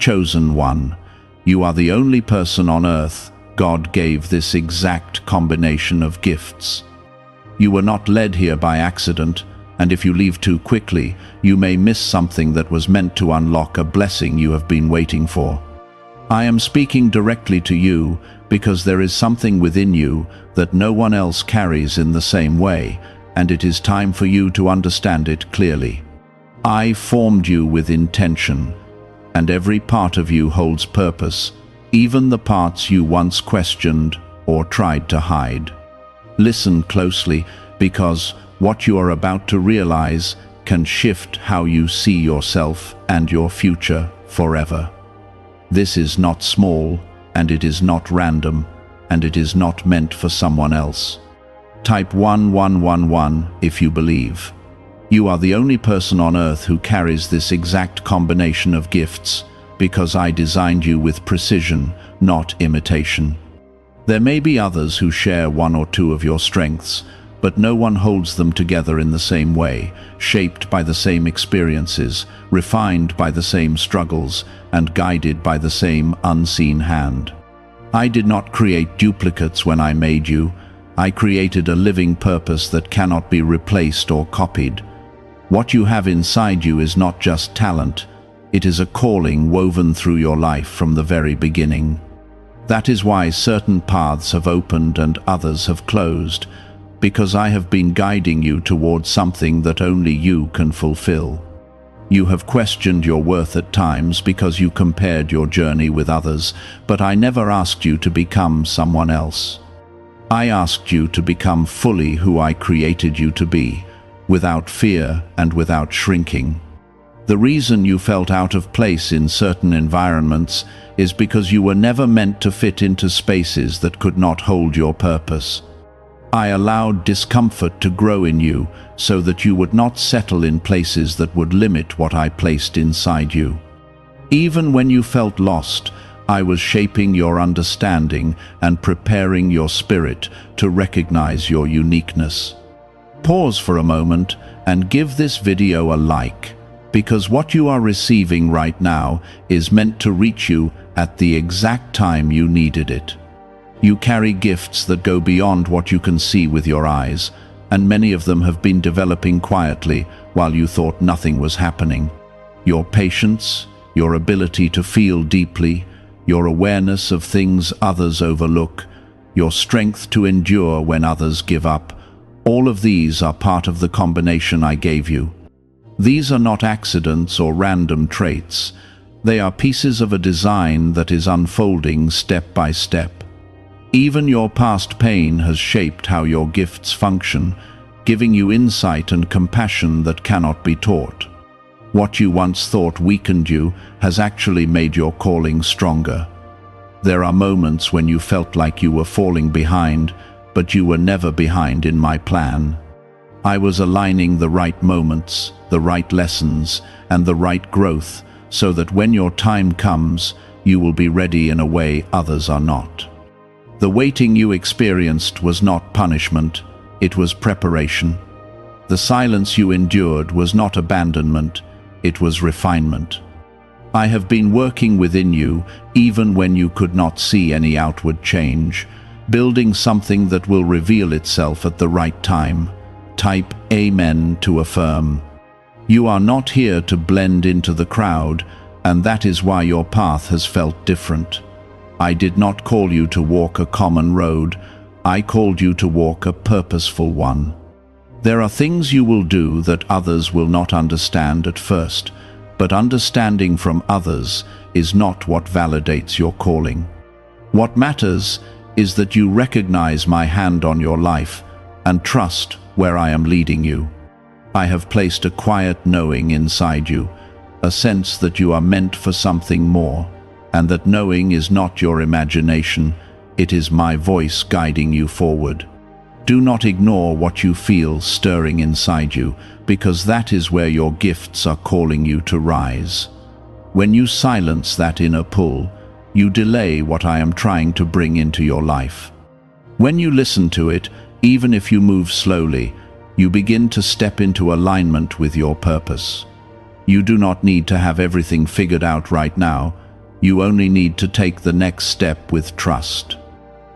chosen one. You are the only person on earth God gave this exact combination of gifts. You were not led here by accident, and if you leave too quickly, you may miss something that was meant to unlock a blessing you have been waiting for. I am speaking directly to you because there is something within you that no one else carries in the same way, and it is time for you to understand it clearly. I formed you with intention, and every part of you holds purpose, even the parts you once questioned or tried to hide. Listen closely, because what you are about to realize can shift how you see yourself and your future forever. This is not small, and it is not random, and it is not meant for someone else. Type 1111 if you believe. You are the only person on earth who carries this exact combination of gifts, because I designed you with precision, not imitation. There may be others who share one or two of your strengths, but no one holds them together in the same way, shaped by the same experiences, refined by the same struggles, and guided by the same unseen hand. I did not create duplicates when I made you. I created a living purpose that cannot be replaced or copied. What you have inside you is not just talent, it is a calling woven through your life from the very beginning. That is why certain paths have opened and others have closed, because I have been guiding you towards something that only you can fulfill. You have questioned your worth at times because you compared your journey with others, but I never asked you to become someone else. I asked you to become fully who I created you to be, without fear and without shrinking. The reason you felt out of place in certain environments is because you were never meant to fit into spaces that could not hold your purpose. I allowed discomfort to grow in you so that you would not settle in places that would limit what I placed inside you. Even when you felt lost, I was shaping your understanding and preparing your spirit to recognize your uniqueness. Pause for a moment and give this video a like, because what you are receiving right now is meant to reach you at the exact time you needed it. You carry gifts that go beyond what you can see with your eyes, and many of them have been developing quietly while you thought nothing was happening. Your patience, your ability to feel deeply, your awareness of things others overlook, your strength to endure when others give up, all of these are part of the combination I gave you. These are not accidents or random traits. They are pieces of a design that is unfolding step by step. Even your past pain has shaped how your gifts function, giving you insight and compassion that cannot be taught. What you once thought weakened you has actually made your calling stronger. There are moments when you felt like you were falling behind, but you were never behind in my plan. I was aligning the right moments, the right lessons, and the right growth, so that when your time comes, you will be ready in a way others are not. The waiting you experienced was not punishment, it was preparation. The silence you endured was not abandonment, it was refinement. I have been working within you even when you could not see any outward change, building something that will reveal itself at the right time. Type Amen to affirm. You are not here to blend into the crowd, and that is why your path has felt different. I did not call you to walk a common road, I called you to walk a purposeful one. There are things you will do that others will not understand at first, but understanding from others is not what validates your calling. What matters is that you recognize my hand on your life and trust where I am leading you. I have placed a quiet knowing inside you, a sense that you are meant for something more, and that knowing is not your imagination, it is my voice guiding you forward. Do not ignore what you feel stirring inside you, because that is where your gifts are calling you to rise. When you silence that inner pull, you delay what I am trying to bring into your life. When you listen to it, even if you move slowly, you begin to step into alignment with your purpose. You do not need to have everything figured out right now. You only need to take the next step with trust.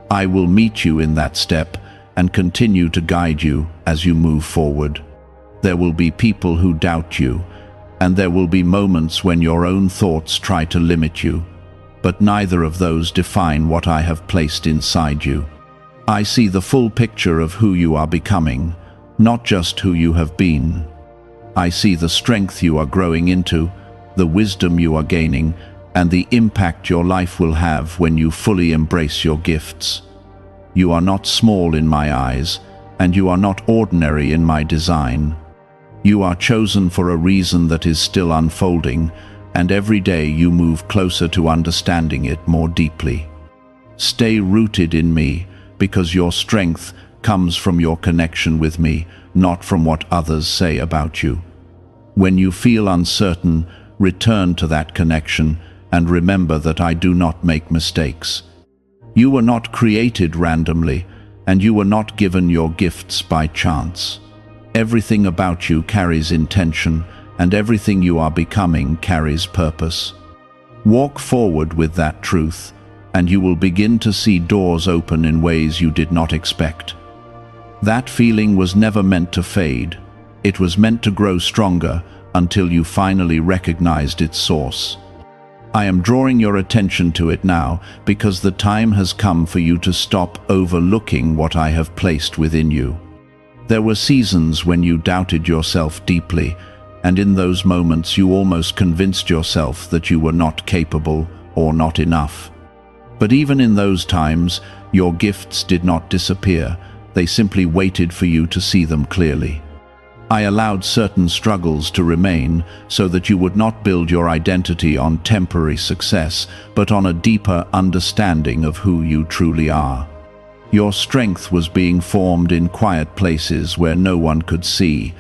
I will meet you in that step and continue to guide you as you move forward. There will be people who doubt you, and there will be moments when your own thoughts try to limit you, but neither of those define what I have placed inside you. I see the full picture of who you are becoming, not just who you have been. I see the strength you are growing into, the wisdom you are gaining, and the impact your life will have when you fully embrace your gifts. You are not small in my eyes, and you are not ordinary in my design. You are chosen for a reason that is still unfolding, and every day you move closer to understanding it more deeply. Stay rooted in me, because your strength comes from your connection with me, not from what others say about you. When you feel uncertain, return to that connection and remember that I do not make mistakes. You were not created randomly, and you were not given your gifts by chance. Everything about you carries intention, and everything you are becoming carries purpose. Walk forward with that truth, and you will begin to see doors open in ways you did not expect. That feeling was never meant to fade. It was meant to grow stronger until you finally recognized its source. I am drawing your attention to it now because the time has come for you to stop overlooking what I have placed within you. There were seasons when you doubted yourself deeply, and in those moments you almost convinced yourself that you were not capable or not enough. But even in those times, your gifts did not disappear. They simply waited for you to see them clearly. I allowed certain struggles to remain so that you would not build your identity on temporary success, but on a deeper understanding of who you truly are. Your strength was being formed in quiet places where no one could see,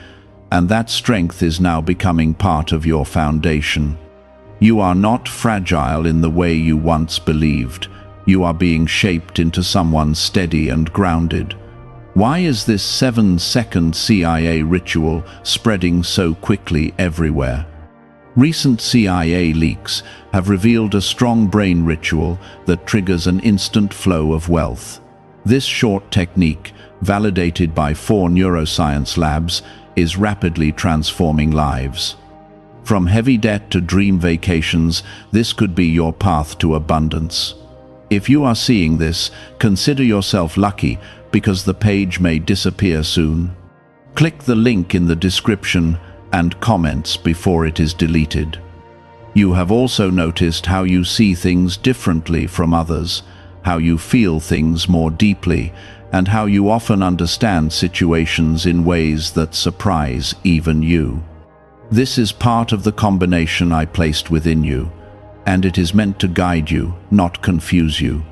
and that strength is now becoming part of your foundation. You are not fragile in the way you once believed. You are being shaped into someone steady and grounded. Why is this 7-second CIA ritual spreading so quickly everywhere? Recent CIA leaks have revealed a strong brain ritual that triggers an instant flow of wealth. This short technique, validated by 4 neuroscience labs, is rapidly transforming lives. From heavy debt to dream vacations, this could be your path to abundance. If you are seeing this, consider yourself lucky, because the page may disappear soon. Click the link in the description and comments before it is deleted. You have also noticed how you see things differently from others, how you feel things more deeply, and how you often understand situations in ways that surprise even you. This is part of the combination I placed within you, and it is meant to guide you, not confuse you.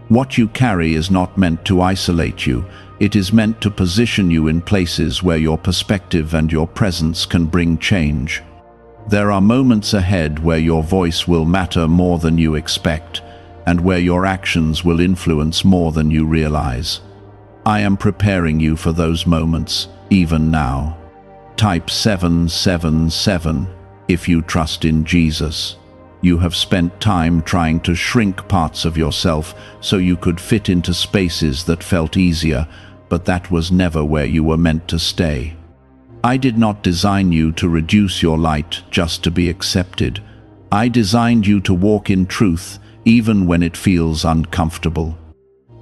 What you carry is not meant to isolate you. It is meant to position you in places where your perspective and your presence can bring change. There are moments ahead where your voice will matter more than you expect, and where your actions will influence more than you realize. I am preparing you for those moments, even now. Type 777 if you trust in Jesus. You have spent time trying to shrink parts of yourself so you could fit into spaces that felt easier, but that was never where you were meant to stay. I did not design you to reduce your light just to be accepted. I designed you to walk in truth, even when it feels uncomfortable.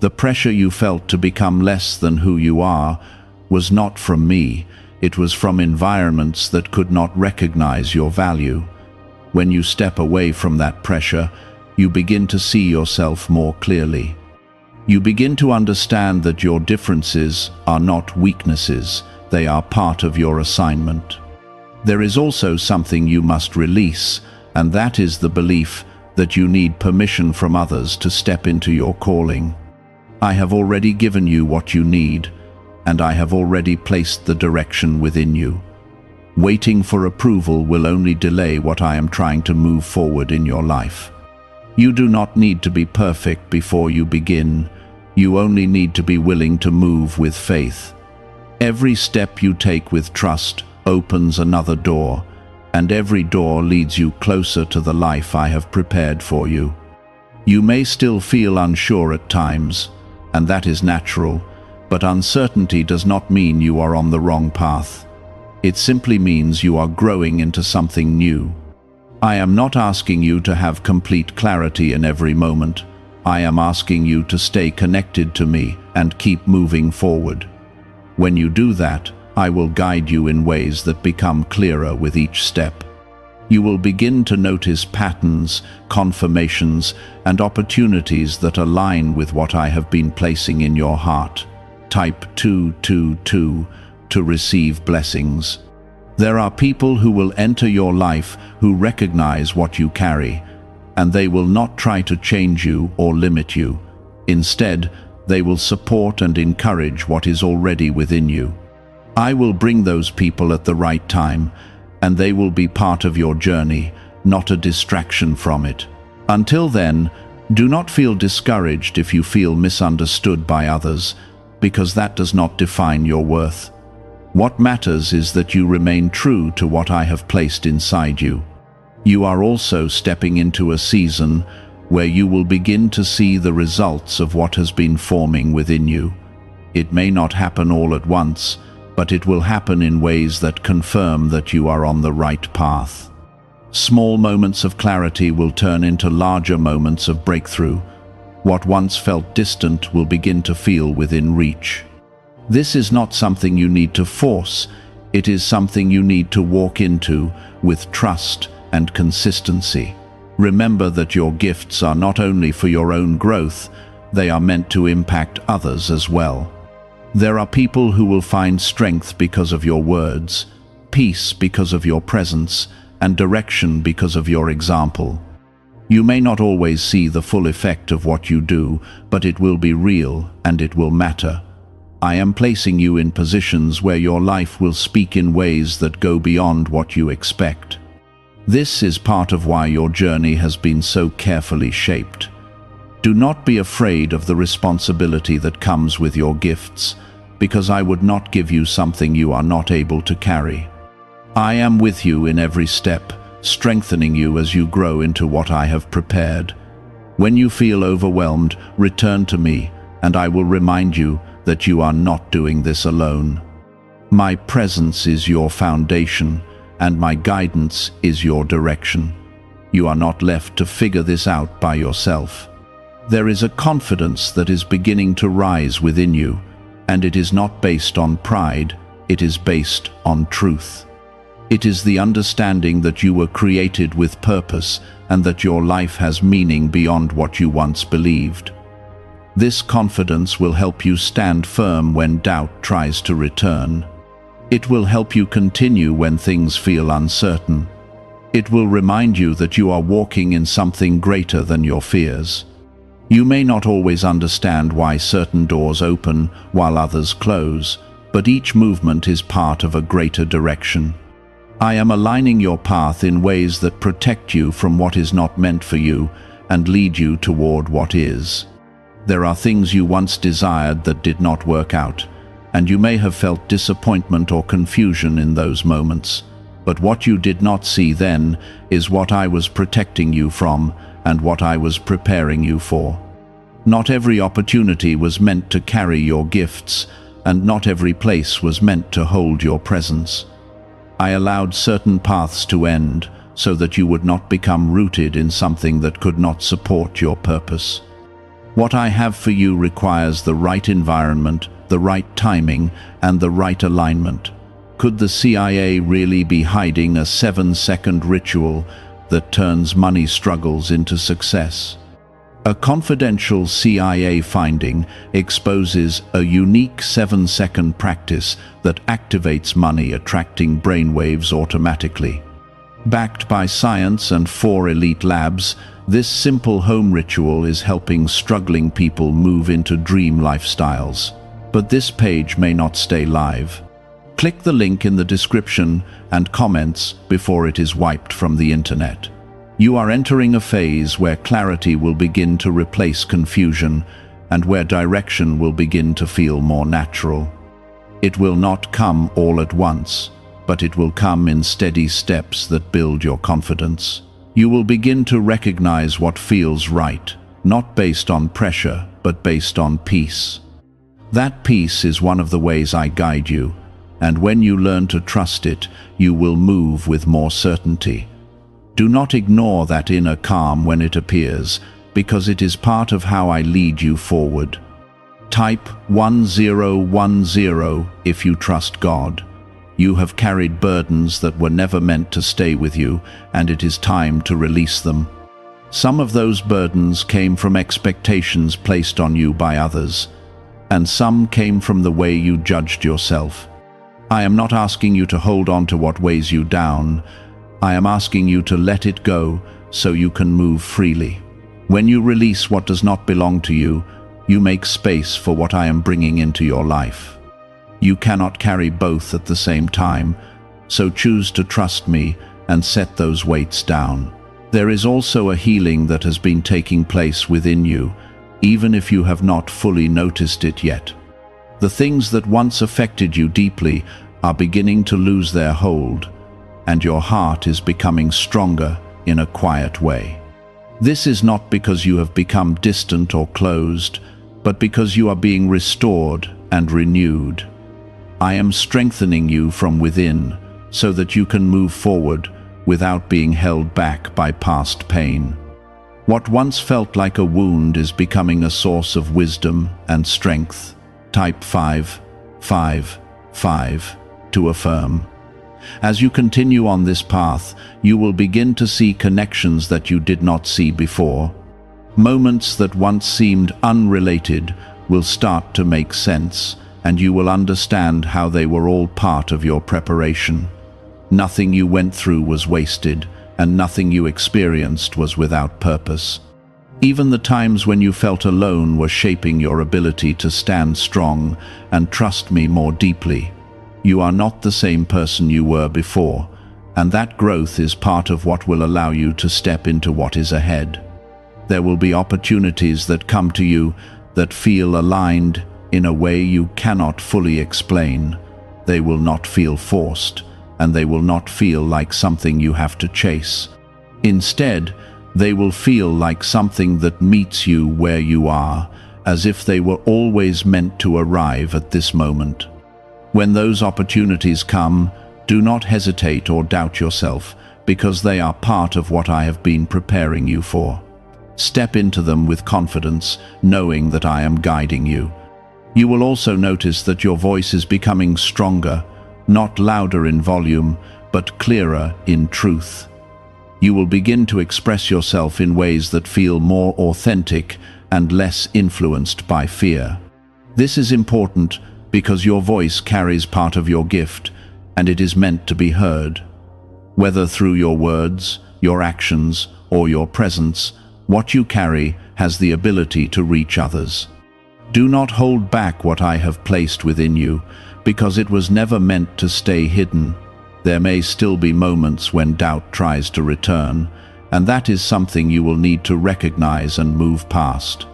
The pressure you felt to become less than who you are was not from me. It was from environments that could not recognize your value. When you step away from that pressure, you begin to see yourself more clearly. You begin to understand that your differences are not weaknesses, they are part of your assignment. There is also something you must release, and that is the belief that you need permission from others to step into your calling. I have already given you what you need, and I have already placed the direction within you. Waiting for approval will only delay what I am trying to move forward in your life. You do not need to be perfect before you begin. You only need to be willing to move with faith. Every step you take with trust opens another door, and every door leads you closer to the life I have prepared for you. You may still feel unsure at times, and that is natural, but uncertainty does not mean you are on the wrong path. It simply means you are growing into something new. I am not asking you to have complete clarity in every moment. I am asking you to stay connected to me and keep moving forward. When you do that, I will guide you in ways that become clearer with each step. You will begin to notice patterns, confirmations, and opportunities that align with what I have been placing in your heart. Type 222 to receive blessings. There are people who will enter your life who recognize what you carry, and they will not try to change you or limit you. Instead, they will support and encourage what is already within you. I will bring those people at the right time, and they will be part of your journey, not a distraction from it. Until then, do not feel discouraged if you feel misunderstood by others, because that does not define your worth. What matters is that you remain true to what I have placed inside you. You are also stepping into a season where you will begin to see the results of what has been forming within you. It may not happen all at once, but it will happen in ways that confirm that you are on the right path. Small moments of clarity will turn into larger moments of breakthrough. What once felt distant will begin to feel within reach. This is not something you need to force. It is something you need to walk into with trust and consistency. Remember that your gifts are not only for your own growth, they are meant to impact others as well. There are people who will find strength because of your words, peace because of your presence, and direction because of your example. You may not always see the full effect of what you do, but it will be real and it will matter. I am placing you in positions where your life will speak in ways that go beyond what you expect. This is part of why your journey has been so carefully shaped. Do not be afraid of the responsibility that comes with your gifts, because I would not give you something you are not able to carry. I am with you in every step, strengthening you as you grow into what I have prepared. When you feel overwhelmed, return to me, and I will remind you that you are not doing this alone. My presence is your foundation, and my guidance is your direction. You are not left to figure this out by yourself. There is a confidence that is beginning to rise within you, and it is not based on pride, it is based on truth. It is the understanding that you were created with purpose and that your life has meaning beyond what you once believed. This confidence will help you stand firm when doubt tries to return. It will help you continue when things feel uncertain. It will remind you that you are walking in something greater than your fears. You may not always understand why certain doors open while others close, but each movement is part of a greater direction. I am aligning your path in ways that protect you from what is not meant for you and lead you toward what is. There are things you once desired that did not work out, and you may have felt disappointment or confusion in those moments. But what you did not see then is what I was protecting you from and what I was preparing you for. Not every opportunity was meant to carry your gifts, and not every place was meant to hold your presence. I allowed certain paths to end so that you would not become rooted in something that could not support your purpose. What I have for you requires the right environment, the right timing, and the right alignment. Could the CIA really be hiding a 7-second ritual that turns money struggles into success? A confidential CIA finding exposes a unique 7-second practice that activates money attracting brainwaves automatically. Backed by science and 4 elite labs, this simple home ritual is helping struggling people move into dream lifestyles. But this page may not stay live. Click the link in the description and comments before it is wiped from the internet. You are entering a phase where clarity will begin to replace confusion and where direction will begin to feel more natural. It will not come all at once, but it will come in steady steps that build your confidence. You will begin to recognize what feels right, not based on pressure, but based on peace. That peace is one of the ways I guide you, and when you learn to trust it, you will move with more certainty. Do not ignore that inner calm when it appears, because it is part of how I lead you forward. Type 1010 if you trust God. You have carried burdens that were never meant to stay with you, and it is time to release them. Some of those burdens came from expectations placed on you by others, and some came from the way you judged yourself. I am not asking you to hold on to what weighs you down. I am asking you to let it go so you can move freely. When you release what does not belong to you, you make space for what I am bringing into your life. You cannot carry both at the same time, so choose to trust me and set those weights down. There is also a healing that has been taking place within you, even if you have not fully noticed it yet. The things that once affected you deeply are beginning to lose their hold, and your heart is becoming stronger in a quiet way. This is not because you have become distant or closed, but because you are being restored and renewed. I am strengthening you from within so that you can move forward without being held back by past pain. What once felt like a wound is becoming a source of wisdom and strength. Type 555 to affirm. As you continue on this path, you will begin to see connections that you did not see before. Moments that once seemed unrelated will start to make sense, and you will understand how they were all part of your preparation. Nothing you went through was wasted, and nothing you experienced was without purpose. Even the times when you felt alone were shaping your ability to stand strong and trust me more deeply. You are not the same person you were before, and that growth is part of what will allow you to step into what is ahead. There will be opportunities that come to you that feel aligned in a way you cannot fully explain. They will not feel forced, and they will not feel like something you have to chase. Instead, they will feel like something that meets you where you are, as if they were always meant to arrive at this moment. When those opportunities come, do not hesitate or doubt yourself, because they are part of what I have been preparing you for. Step into them with confidence, knowing that I am guiding you. You will also notice that your voice is becoming stronger, not louder in volume, but clearer in truth. You will begin to express yourself in ways that feel more authentic and less influenced by fear. This is important because your voice carries part of your gift, and it is meant to be heard. Whether through your words, your actions, or your presence, what you carry has the ability to reach others. Do not hold back what I have placed within you, because it was never meant to stay hidden. There may still be moments when doubt tries to return, and that is something you will need to recognize and move past.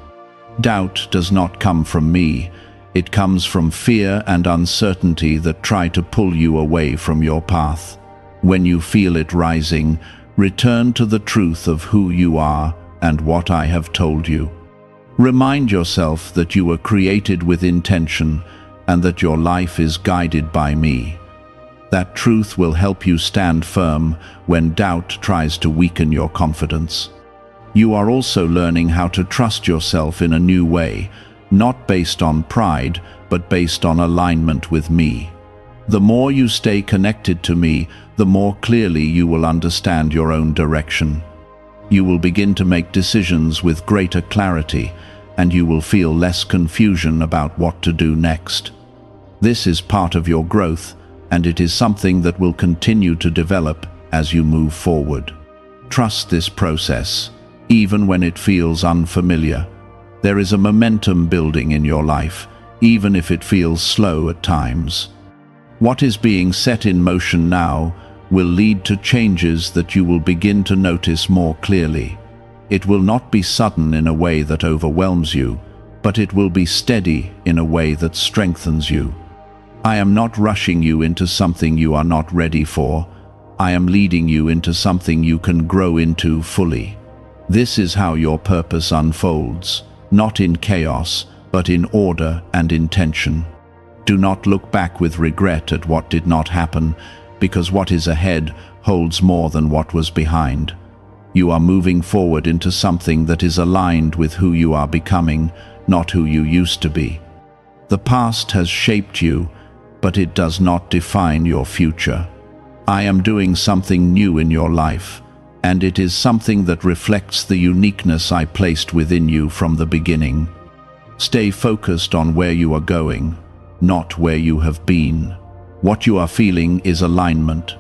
Doubt does not come from me. It comes from fear and uncertainty that try to pull you away from your path. When you feel it rising, return to the truth of who you are and what I have told you. Remind yourself that you were created with intention and that your life is guided by me. That truth will help you stand firm when doubt tries to weaken your confidence. You are also learning how to trust yourself in a new way, not based on pride, but based on alignment with me. The more you stay connected to me, the more clearly you will understand your own direction. You will begin to make decisions with greater clarity, and you will feel less confusion about what to do next. This is part of your growth, and it is something that will continue to develop as you move forward. Trust this process, even when it feels unfamiliar. There is a momentum building in your life, even if it feels slow at times. What is being set in motion now will lead to changes that you will begin to notice more clearly. It will not be sudden in a way that overwhelms you, but it will be steady in a way that strengthens you. I am not rushing you into something you are not ready for. I am leading you into something you can grow into fully. This is how your purpose unfolds, not in chaos, but in order and intention. Do not look back with regret at what did not happen, because what is ahead holds more than what was behind. You are moving forward into something that is aligned with who you are becoming, not who you used to be. The past has shaped you, but it does not define your future. I am doing something new in your life, and it is something that reflects the uniqueness I placed within you from the beginning. Stay focused on where you are going, not where you have been. What you are feeling is alignment,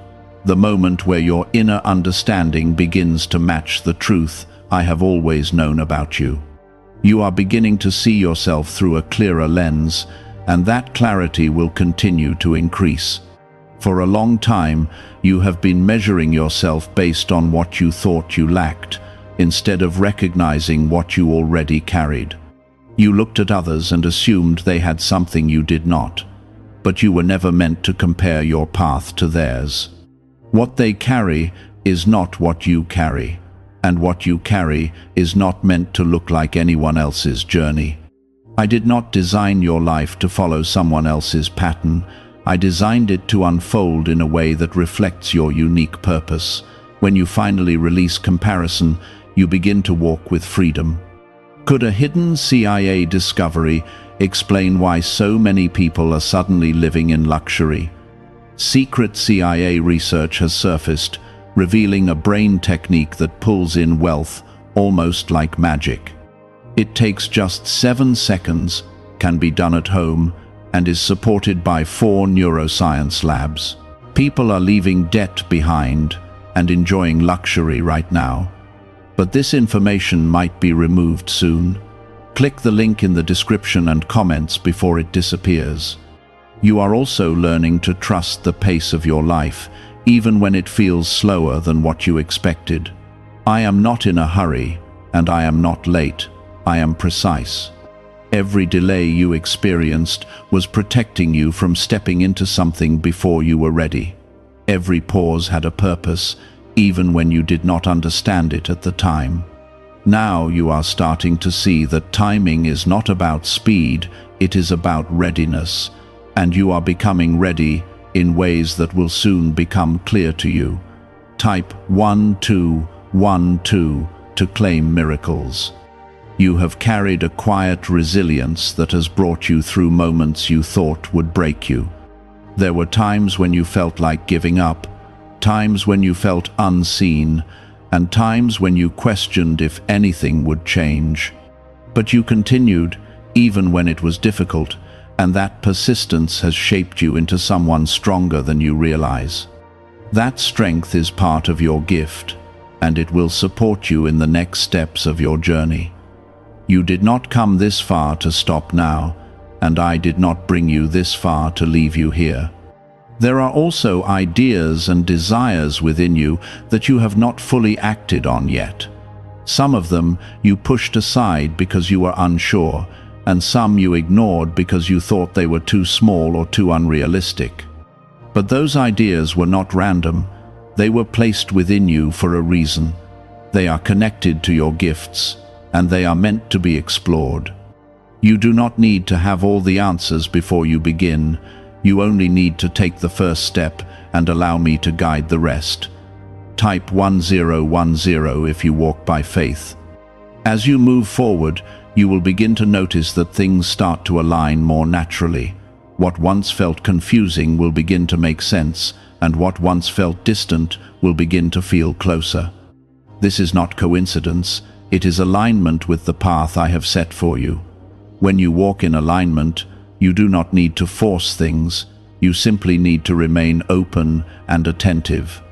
the moment where your inner understanding begins to match the truth I have always known about you. You are beginning to see yourself through a clearer lens, and that clarity will continue to increase. For a long time, you have been measuring yourself based on what you thought you lacked, instead of recognizing what you already carried. You looked at others and assumed they had something you did not, but you were never meant to compare your path to theirs. What they carry is not what you carry, and what you carry is not meant to look like anyone else's journey. I did not design your life to follow someone else's pattern. I designed it to unfold in a way that reflects your unique purpose. When you finally release comparison, you begin to walk with freedom. Could a hidden CIA discovery explain why so many people are suddenly living in luxury? Secret CIA research has surfaced, revealing a brain technique that pulls in wealth almost like magic. It takes just 7 seconds, can be done at home, and is supported by 4 neuroscience labs. People are leaving debt behind and enjoying luxury right now. But this information might be removed soon. Click the link in the description and comments before it disappears. You are also learning to trust the pace of your life, even when it feels slower than what you expected. I am not in a hurry, and I am not late. I am precise. Every delay you experienced was protecting you from stepping into something before you were ready. Every pause had a purpose, even when you did not understand it at the time. Now you are starting to see that timing is not about speed, it is about readiness, and you are becoming ready in ways that will soon become clear to you. Type 1212 to claim miracles. You have carried a quiet resilience that has brought you through moments you thought would break you. There were times when you felt like giving up, times when you felt unseen, and times when you questioned if anything would change. But you continued, even when it was difficult, and that persistence has shaped you into someone stronger than you realize. That strength is part of your gift, and it will support you in the next steps of your journey. You did not come this far to stop now, and I did not bring you this far to leave you here. There are also ideas and desires within you that you have not fully acted on yet. Some of them you pushed aside because you were unsure, and some you ignored because you thought they were too small or too unrealistic. But those ideas were not random. They were placed within you for a reason. They are connected to your gifts, and they are meant to be explored. You do not need to have all the answers before you begin. You only need to take the first step and allow me to guide the rest. Type 1010 if you walk by faith. As you move forward, you will begin to notice that things start to align more naturally. What once felt confusing will begin to make sense, and what once felt distant will begin to feel closer. This is not coincidence, it is alignment with the path I have set for you. When you walk in alignment, you do not need to force things, you simply need to remain open and attentive.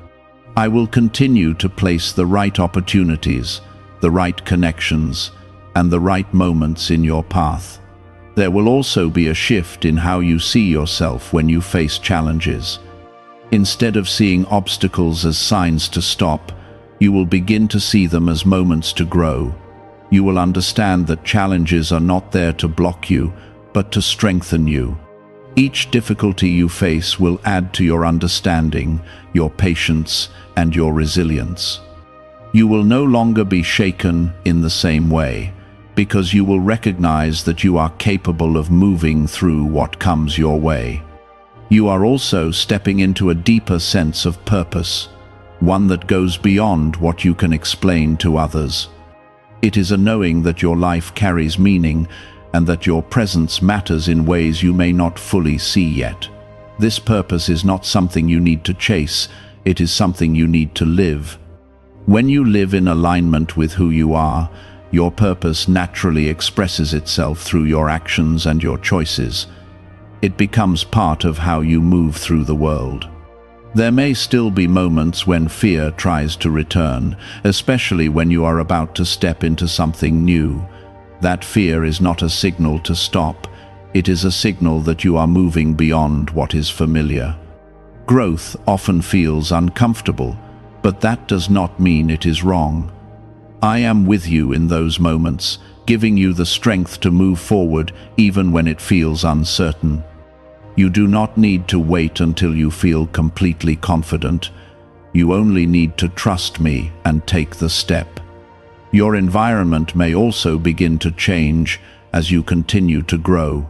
I will continue to place the right opportunities, the right connections, and the right moments in your path. There will also be a shift in how you see yourself when you face challenges. Instead of seeing obstacles as signs to stop, you will begin to see them as moments to grow. You will understand that challenges are not there to block you, but to strengthen you. Each difficulty you face will add to your understanding, your patience, and your resilience. You will no longer be shaken in the same way, because you will recognize that you are capable of moving through what comes your way. You are also stepping into a deeper sense of purpose, one that goes beyond what you can explain to others. It is a knowing that your life carries meaning and that your presence matters in ways you may not fully see yet. This purpose is not something you need to chase, it is something you need to live. When you live in alignment with who you are, your purpose naturally expresses itself through your actions and your choices. It becomes part of how you move through the world. There may still be moments when fear tries to return, especially when you are about to step into something new. That fear is not a signal to stop, it is a signal that you are moving beyond what is familiar. Growth often feels uncomfortable, but that does not mean it is wrong. I am with you in those moments, giving you the strength to move forward even when it feels uncertain. You do not need to wait until you feel completely confident. You only need to trust me and take the step. Your environment may also begin to change as you continue to grow.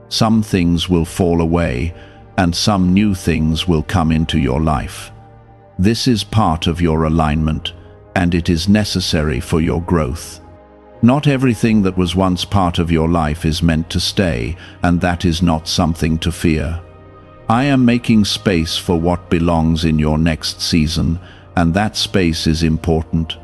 Some things will fall away, and some new things will come into your life. This is part of your alignment, and it is necessary for your growth. Not everything that was once part of your life is meant to stay, and that is not something to fear. I am making space for what belongs in your next season, and that space is important.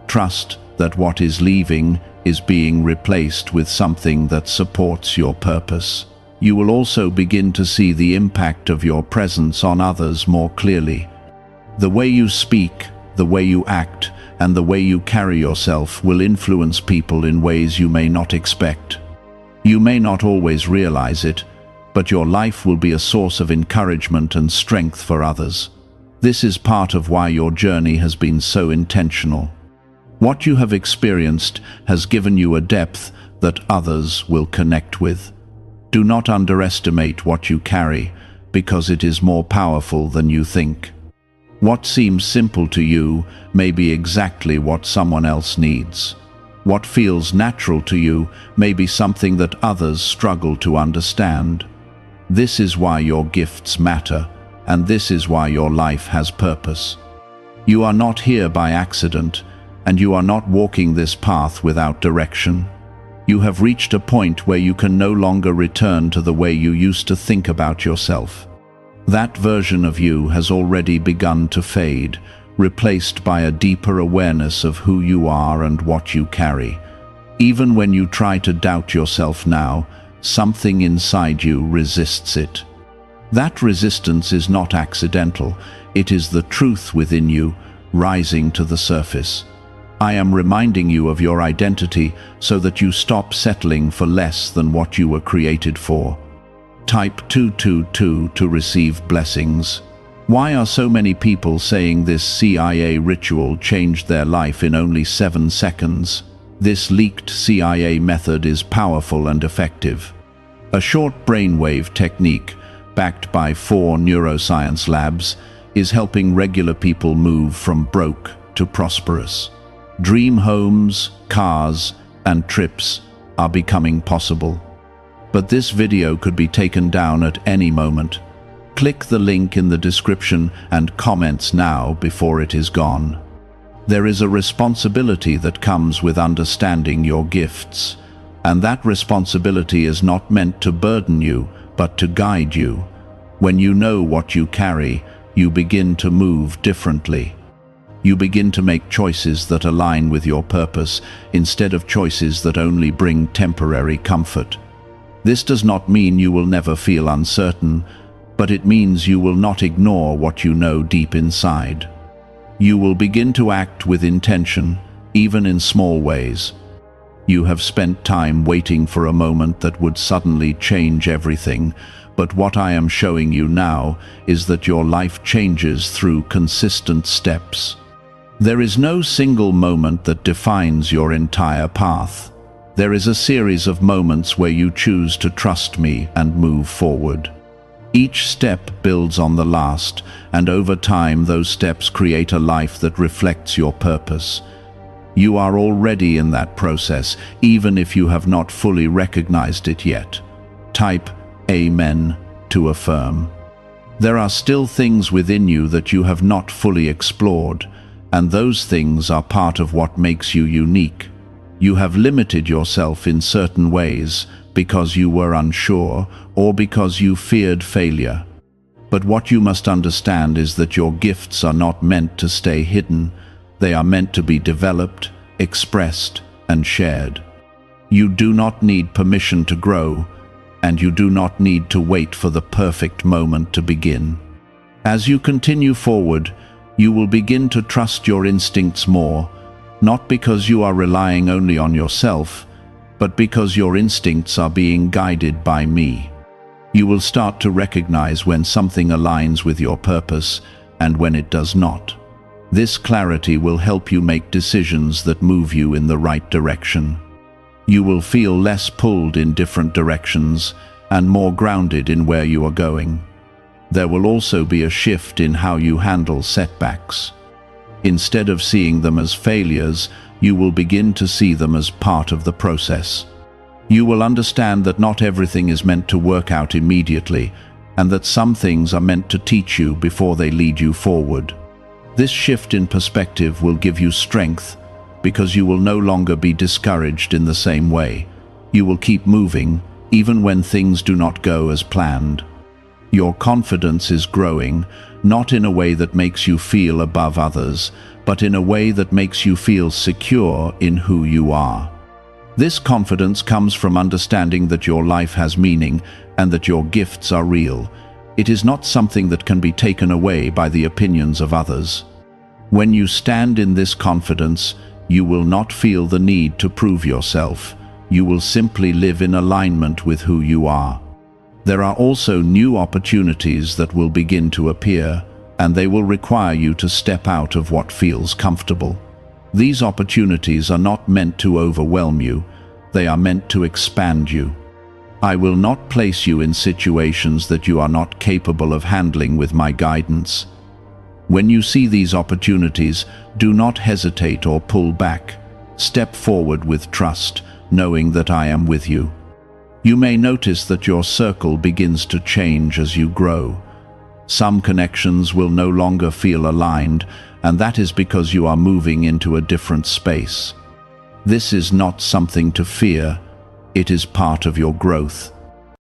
Trust that what is leaving is being replaced with something that supports your purpose. You will also begin to see the impact of your presence on others more clearly. The way you speak, the way you act, and the way you carry yourself will influence people in ways you may not expect. You may not always realize it, but your life will be a source of encouragement and strength for others. This is part of why your journey has been so intentional. What you have experienced has given you a depth that others will connect with. Do not underestimate what you carry, because it is more powerful than you think. What seems simple to you may be exactly what someone else needs. What feels natural to you may be something that others struggle to understand. This is why your gifts matter, and this is why your life has purpose. You are not here by accident, and you are not walking this path without direction. You have reached a point where you can no longer return to the way you used to think about yourself. That version of you has already begun to fade, replaced by a deeper awareness of who you are and what you carry. Even when you try to doubt yourself now, something inside you resists it. That resistance is not accidental, it is the truth within you rising to the surface. I am reminding you of your identity so that you stop settling for less than what you were created for. Type 222 to receive blessings. Why are so many people saying this CIA ritual changed their life in only 7 seconds? This leaked CIA method is powerful and effective. A short brainwave technique, backed by 4 neuroscience labs, is helping regular people move from broke to prosperous. Dream homes, cars, and trips are becoming possible. But this video could be taken down at any moment. Click the link in the description and comments now before it is gone. There is a responsibility that comes with understanding your gifts, and that responsibility is not meant to burden you, but to guide you. When you know what you carry, you begin to move differently. You begin to make choices that align with your purpose, instead of choices that only bring temporary comfort. This does not mean you will never feel uncertain, but it means you will not ignore what you know deep inside. You will begin to act with intention, even in small ways. You have spent time waiting for a moment that would suddenly change everything, but what I am showing you now is that your life changes through consistent steps. There is no single moment that defines your entire path. There is a series of moments where you choose to trust me and move forward. Each step builds on the last, and over time those steps create a life that reflects your purpose. You are already in that process, even if you have not fully recognized it yet. Type Amen to affirm. There are still things within you that you have not fully explored, and those things are part of what makes you unique. You have limited yourself in certain ways because you were unsure or because you feared failure. But what you must understand is that your gifts are not meant to stay hidden. They are meant to be developed, expressed, and shared. You do not need permission to grow, and you do not need to wait for the perfect moment to begin. As you continue forward, you will begin to trust your instincts more, not because you are relying only on yourself, but because your instincts are being guided by me. You will start to recognize when something aligns with your purpose and when it does not. This clarity will help you make decisions that move you in the right direction. You will feel less pulled in different directions and more grounded in where you are going. There will also be a shift in how you handle setbacks. Instead of seeing them as failures, you will begin to see them as part of the process. You will understand that not everything is meant to work out immediately, and that some things are meant to teach you before they lead you forward. This shift in perspective will give you strength, because you will no longer be discouraged in the same way. You will keep moving, even when things do not go as planned. Your confidence is growing, not in a way that makes you feel above others, but in a way that makes you feel secure in who you are. This confidence comes from understanding that your life has meaning and that your gifts are real. It is not something that can be taken away by the opinions of others. When you stand in this confidence, you will not feel the need to prove yourself. You will simply live in alignment with who you are. There are also new opportunities that will begin to appear, and they will require you to step out of what feels comfortable. These opportunities are not meant to overwhelm you. They are meant to expand you. I will not place you in situations that you are not capable of handling with my guidance. When you see these opportunities, do not hesitate or pull back. Step forward with trust, knowing that I am with you. You may notice that your circle begins to change as you grow. Some connections will no longer feel aligned, and that is because you are moving into a different space. This is not something to fear. It is part of your growth.